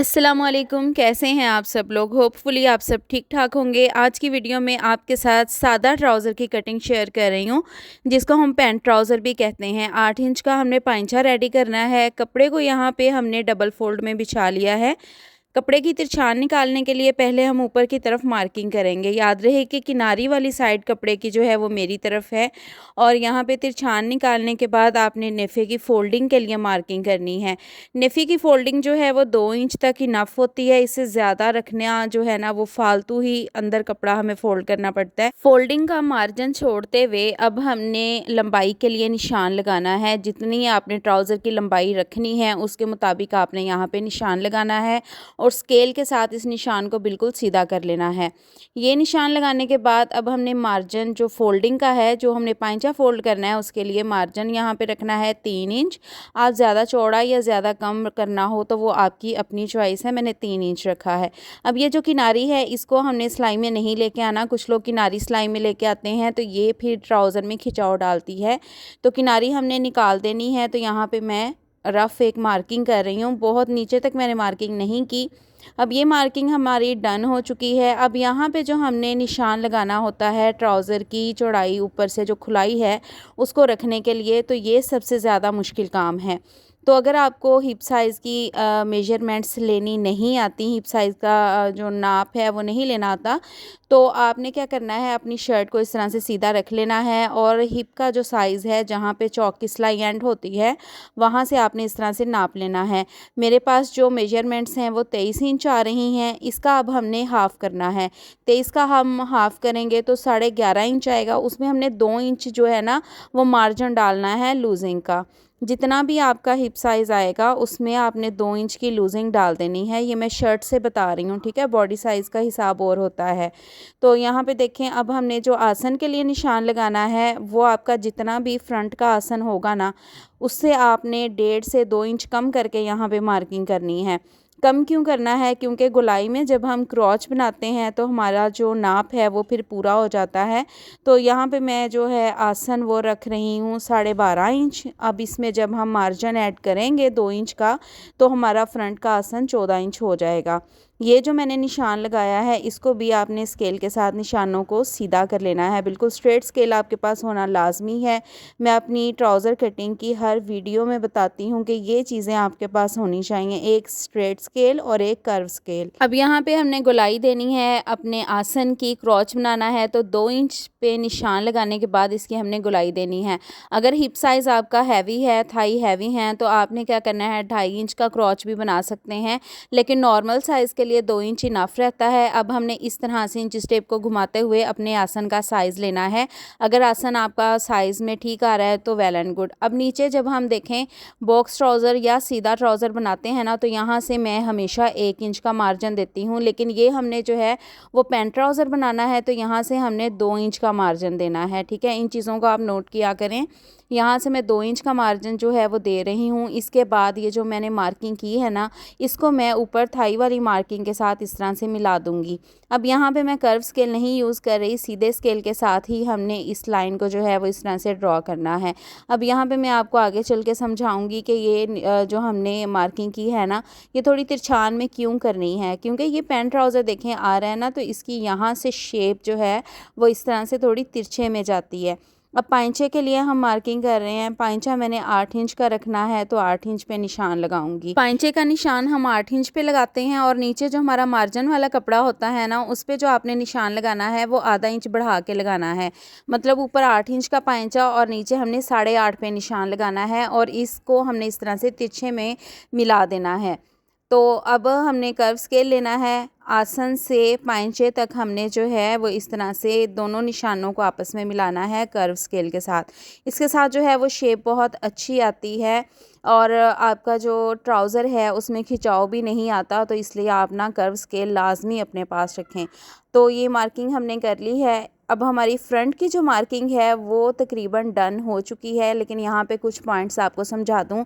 अस्सलामुअलैकुम, कैसे हैं आप सब लोग। होपफुली आप सब ठीक ठाक होंगे। आज की वीडियो में आपके साथ सादा ट्राउज़र की कटिंग शेयर कर रही हूँ, जिसको हम पैंट ट्राउज़र भी कहते हैं। 8 इंच का हमने पाइंचा रेडी करना है। कपड़े को यहाँ पे हमने डबल फोल्ड में बिछा लिया है। कपड़े की तिरछान निकालने के लिए पहले हम ऊपर की तरफ मार्किंग करेंगे। याद रहे कि किनारी वाली साइड कपड़े की जो है वो मेरी तरफ है, और यहाँ पे तिरछान निकालने के बाद आपने नेफे की फ़ोल्डिंग के लिए मार्किंग करनी है। नेफे की फ़ोल्डिंग जो है वो 2 इंच तक इनफ होती है। इससे ज़्यादा रखना जो है ना वो फालतू ही अंदर कपड़ा हमें फ़ोल्ड करना पड़ता है। फ़ोल्डिंग का मार्जिन छोड़ते हुए अब हमने लंबाई के लिए निशान लगाना है। जितनी आपने ट्राउज़र की लंबाई रखनी है उसके मुताबिक आपने यहाँ पे निशान लगाना है, और स्केल के साथ इस निशान को बिल्कुल सीधा कर लेना है। ये निशान लगाने के बाद अब हमने मार्जिन जो फोल्डिंग का है, जो हमने पाइंचा फोल्ड करना है, उसके लिए मार्जिन यहाँ पे रखना है 3 इंच। आप ज़्यादा चौड़ा या ज़्यादा कम करना हो तो वो आपकी अपनी चॉइस है। मैंने 3 इंच रखा है। अब ये जो किनारी है इसको हमने सिलाई में नहीं लेके आना। कुछ लोग किनारी सिलाई में लेके आते हैं तो ये फिर ट्राउज़र में खिंचाव डालती है, तो किनारी हमने निकाल देनी है। तो यहाँ पे मैं रफ़ एक मार्किंग कर रही हूँ, बहुत नीचे तक मैंने मार्किंग नहीं की। अब ये मार्किंग हमारी डन हो चुकी है। अब यहाँ पे जो हमने निशान लगाना होता है ट्राउज़र की चौड़ाई ऊपर से जो खुलाई है उसको रखने के लिए, तो ये सबसे ज़्यादा मुश्किल काम है। तो अगर आपको हिप साइज़ की मेजरमेंट्स लेनी नहीं आती, हिप साइज़ का जो नाप है वो नहीं लेना आता, तो आपने क्या करना है, अपनी शर्ट को इस तरह से सीधा रख लेना है, और हिप का जो साइज़ है जहाँ पे चौक की सिलाई एंड होती है वहाँ से आपने इस तरह से नाप लेना है। मेरे पास जो मेजरमेंट्स हैं वो 23 इंच आ रही हैं। इसका अब हमने हाफ़ करना है। 23 का हम हाफ़ करेंगे तो 11.5 इंच आएगा। उसमें हमने 2 इंच जो है ना वो मार्जिन डालना है लूजिंग का। जितना भी आपका हिप साइज़ आएगा उसमें आपने 2 इंच की लूजिंग डाल देनी है। ये मैं शर्ट से बता रही हूँ, ठीक है। बॉडी साइज़ का हिसाब और होता है। तो यहाँ पे देखें, अब हमने जो आसन के लिए निशान लगाना है वो आपका जितना भी फ्रंट का आसन होगा ना उससे आपने 1.5 से 2 इंच कम करके यहाँ पे मार्किंग करनी है। कम क्यों करना है, क्योंकि गोलाई में जब हम क्रॉच बनाते हैं तो हमारा जो नाप है वो फिर पूरा हो जाता है। तो यहाँ पे मैं जो है आसन वो रख रही हूँ 12.5 इंच। अब इसमें जब हम मार्जिन ऐड करेंगे 2 इंच का तो हमारा फ्रंट का आसन 14 इंच हो जाएगा। ये जो मैंने निशान लगाया है इसको भी आपने स्केल के साथ निशानों को सीधा कर लेना है। बिल्कुल स्ट्रेट स्केल आपके पास होना लाजमी है। मैं अपनी ट्राउज़र कटिंग की हर वीडियो में बताती हूँ कि ये चीज़ें आपके पास होनी चाहिए, एक स्ट्रेट स्केल और एक कर्व स्केल। अब यहाँ पे हमने गोलाई देनी है, अपने आसन की क्रॉच बनाना है, तो 2 इंच पे निशान लगाने के बाद इसकी हमने गोलाई देनी है। अगर हिप साइज़ आपका हैवी है, थाई हैवी हैं, तो आपने क्या करना है, 2.5 इंच का क्रॉच भी बना सकते हैं, लेकिन नॉर्मल साइज़ के लिए 2 इंच इनफ रहता है। अब हमने इस तरह से इंच टेप को घुमाते हुए अपने आसन का साइज़ लेना है। अगर आसन आपका साइज़ में ठीक आ रहा है तो वेल एंड गुड। अब नीचे जब हम देखें बॉक्स ट्राउज़र या सीधा ट्राउज़र बनाते हैं ना, तो यहाँ से मैं हमेशा 1 इंच का मार्जिन देती हूँ, लेकिन ये हमने जो है वो पैंट ट्राउज़र बनाना है तो यहाँ से हमने 2 इंच का मार्जिन देना है, ठीक है। इन चीज़ों को आप नोट किया करें। यहाँ से मैं 2 इंच का मार्जिन जो है वो दे रही हूँ। इसके बाद ये जो मैंने मार्किंग की है ना, इसको मैं ऊपर थाई वाली मार्किंग के साथ इस तरह से मिला दूँगी। अब यहाँ पे मैं कर्व स्केल नहीं यूज़ कर रही, सीधे स्केल के साथ ही हमने इस लाइन को जो है वो इस तरह से ड्रॉ करना है। अब यहाँ पे मैं आपको आगे चल के समझाऊँगी कि ये जो हमने मार्किंग की है ना, ये थोड़ी तिरछान में क्यों करनी है, क्योंकि ये पैंट ट्राउज़र देखें आ रहा है ना, तो इसकी यहाँ से शेप जो है वो इस तरह से थोड़ी तिरछे में जाती है। अब पाइंचे के लिए हम मार्किंग कर रहे हैं। पाइंचा मैंने 8 इंच का रखना है, तो 8 इंच पे निशान लगाऊंगी। पाइंचे का निशान हम 8 इंच पे लगाते हैं, और नीचे जो हमारा मार्जिन वाला कपड़ा होता है ना उस पे जो आपने निशान लगाना है वो आधा इंच बढ़ा के लगाना है। मतलब ऊपर 8 इंच का पाइंचा और नीचे हमने 8.5 पे निशान लगाना है, और इसको हमने इस तरह से तिरछे में मिला देना है। तो अब हमने कर्व स्केल लेना है। आसन से पाइंचे तक हमने जो है वो इस तरह से दोनों निशानों को आपस में मिलाना है कर्व स्केल के साथ। इसके साथ जो है वो शेप बहुत अच्छी आती है, और आपका जो ट्राउज़र है उसमें खिंचाव भी नहीं आता, तो इसलिए आप ना कर्व स्केल लाजमी अपने पास रखें। तो ये मार्किंग हमने कर ली है। अब हमारी फ्रंट की जो मार्किंग है वो तकरीबन डन हो चुकी है, लेकिन यहाँ पे कुछ पॉइंट्स आपको समझा दूँ।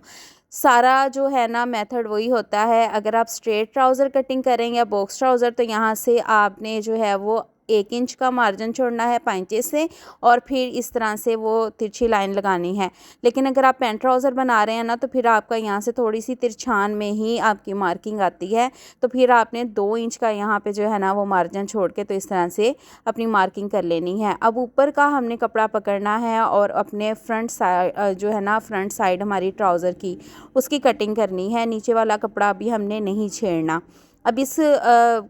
सारा जो है ना मेथड वही होता है। अगर आप स्ट्रेट ट्राउज़र कटिंग करें या बॉक्स ट्राउज़र, तो यहाँ से आपने जो है वो 1 इंच का मार्जिन छोड़ना है पाइंचे से और फिर इस तरह से वो तिरछी लाइन लगानी है। लेकिन अगर आप पैंट ट्राउज़र बना रहे हैं ना तो फिर आपका यहाँ से थोड़ी सी तिरछान में ही आपकी मार्किंग आती है, तो फिर आपने 2 इंच का यहाँ पे जो है ना वो मार्जिन छोड़ के तो इस तरह से अपनी मार्किंग कर लेनी है। अब ऊपर का हमने कपड़ा पकड़ना है और अपने फ्रंट साइड जो है ना फ्रंट साइड हमारी ट्राउज़र की उसकी कटिंग करनी है। नीचे वाला कपड़ा अभी हमने नहीं छेड़ना। अब इस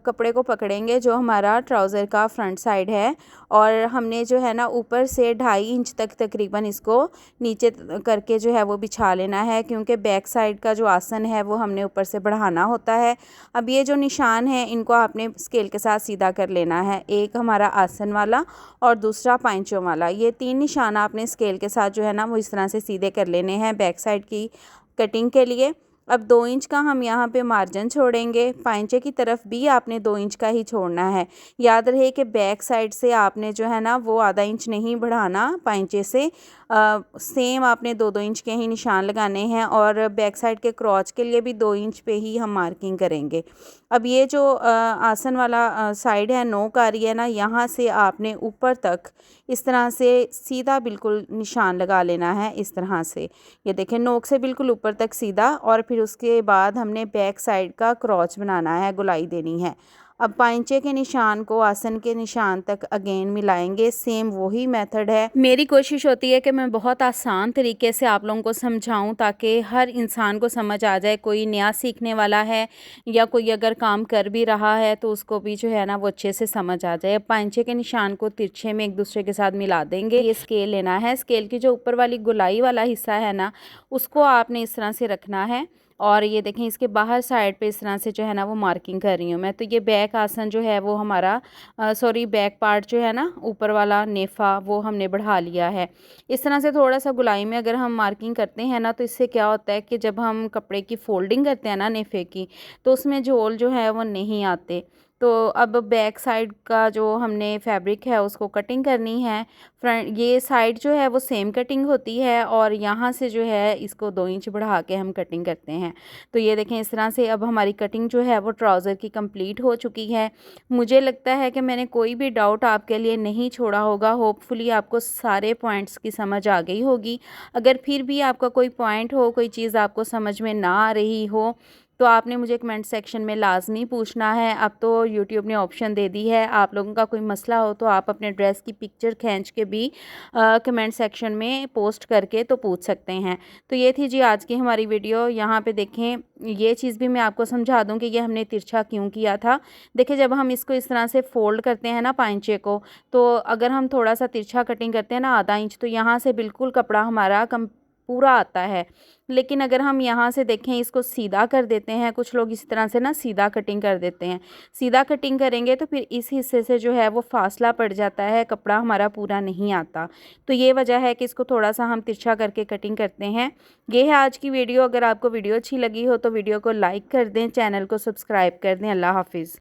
कपड़े को पकड़ेंगे जो हमारा ट्राउज़र का फ्रंट साइड है और हमने जो है ना ऊपर से 2.5 इंच तक तकरीबन इसको नीचे करके जो है वो बिछा लेना है, क्योंकि बैक साइड का जो आसन है वो हमने ऊपर से बढ़ाना होता है। अब ये जो निशान है इनको आपने स्केल के साथ सीधा कर लेना है, एक हमारा आसन वाला और दूसरा पाइंचों वाला। ये 3 निशान आपने स्केल के साथ जो है ना वो इस तरह से सीधे कर लेने हैं बैक साइड की कटिंग के लिए। अब 2 इंच का हम यहाँ पे मार्जिन छोड़ेंगे, पाइंचे की तरफ भी आपने 2 इंच का ही छोड़ना है। याद रहे कि बैक साइड से आपने जो है ना वो आधा इंच नहीं बढ़ाना पाइंचे से, सेम आपने 2-2 इंच के ही निशान लगाने हैं और बैक साइड के क्रॉच के लिए भी 2 इंच पे ही हम मार्किंग करेंगे। अब ये जो आसन वाला साइड है नोक आ रही है ना, यहाँ से आपने ऊपर तक इस तरह से सीधा बिल्कुल निशान लगा लेना है इस तरह से। ये देखें नोक से बिल्कुल ऊपर तक सीधा और फिर उसके बाद हमने बैक साइड का क्रॉच बनाना है, गोलाई देनी है। अब पाइंचे के निशान को आसन के निशान तक अगेन मिलाएंगे, सेम वही मेथड है। मेरी कोशिश होती है कि मैं बहुत आसान तरीके से आप लोगों को समझाऊं ताकि हर इंसान को समझ आ जाए। कोई नया सीखने वाला है या कोई अगर काम कर भी रहा है तो उसको भी जो है ना वो अच्छे से समझ आ जाए। पाइंचे के निशान को तिरछे में एक दूसरे के साथ मिला देंगे। ये स्केल लेना है, स्केल की जो ऊपर वाली गोलाई वाला हिस्सा है ना उसको आपने इस तरह से रखना है और ये देखें इसके बाहर साइड पे इस तरह से जो है ना वो मार्किंग कर रही हूँ मैं। तो ये बैक आसन जो है वो हमारा सॉरी बैक पार्ट जो है ना ऊपर वाला नेफा वो हमने बढ़ा लिया है। इस तरह से थोड़ा सा गुलाई में अगर हम मार्किंग करते हैं ना तो इससे क्या होता है कि जब हम कपड़े की फोल्डिंग करते हैं ना नेफे की तो उसमें झोल जो है वो नहीं आते। तो अब बैक साइड का जो हमने फैब्रिक है उसको कटिंग करनी है। फ्रंट ये साइड जो है वो सेम कटिंग होती है और यहाँ से जो है इसको 2 इंच बढ़ा के हम कटिंग करते हैं। तो ये देखें इस तरह से अब हमारी कटिंग जो है वो ट्राउज़र की कंप्लीट हो चुकी है। मुझे लगता है कि मैंने कोई भी डाउट आपके लिए नहीं छोड़ा होगा। होपफुली आपको सारे पॉइंट्स की समझ आ गई होगी। अगर फिर भी आपका कोई पॉइंट हो, कोई चीज़ आपको समझ में ना आ रही हो तो आपने मुझे कमेंट सेक्शन में लाजमी पूछना है। अब तो यूट्यूब ने ऑप्शन दे दी है, आप लोगों का कोई मसला हो तो आप अपने ड्रेस की पिक्चर खींच के भी कमेंट सेक्शन में पोस्ट करके तो पूछ सकते हैं। तो ये थी जी आज की हमारी वीडियो। यहाँ पे देखें ये चीज़ भी मैं आपको समझा दूँ कि ये हमने तिरछा क्यों किया था। देखिए जब हम इसको इस तरह से फोल्ड करते हैं ना पाइंचे को, तो अगर हम थोड़ा सा तिरछा कटिंग करते हैं ना आधा इंच, तो यहाँ से बिल्कुल कपड़ा हमारा पूरा आता है। लेकिन अगर हम यहाँ से देखें इसको सीधा कर देते हैं, कुछ लोग इस तरह से ना सीधा कटिंग कर देते हैं। सीधा कटिंग करेंगे तो फिर इस हिस्से से जो है वो फासला पड़ जाता है, कपड़ा हमारा पूरा नहीं आता। तो ये वजह है कि इसको थोड़ा सा हम तिरछा करके कटिंग करते हैं। ये है आज की वीडियो। अगर आपको वीडियो अच्छी लगी हो तो वीडियो को लाइक कर दें, चैनल को सब्सक्राइब कर दें। अल्लाह हाफिज़।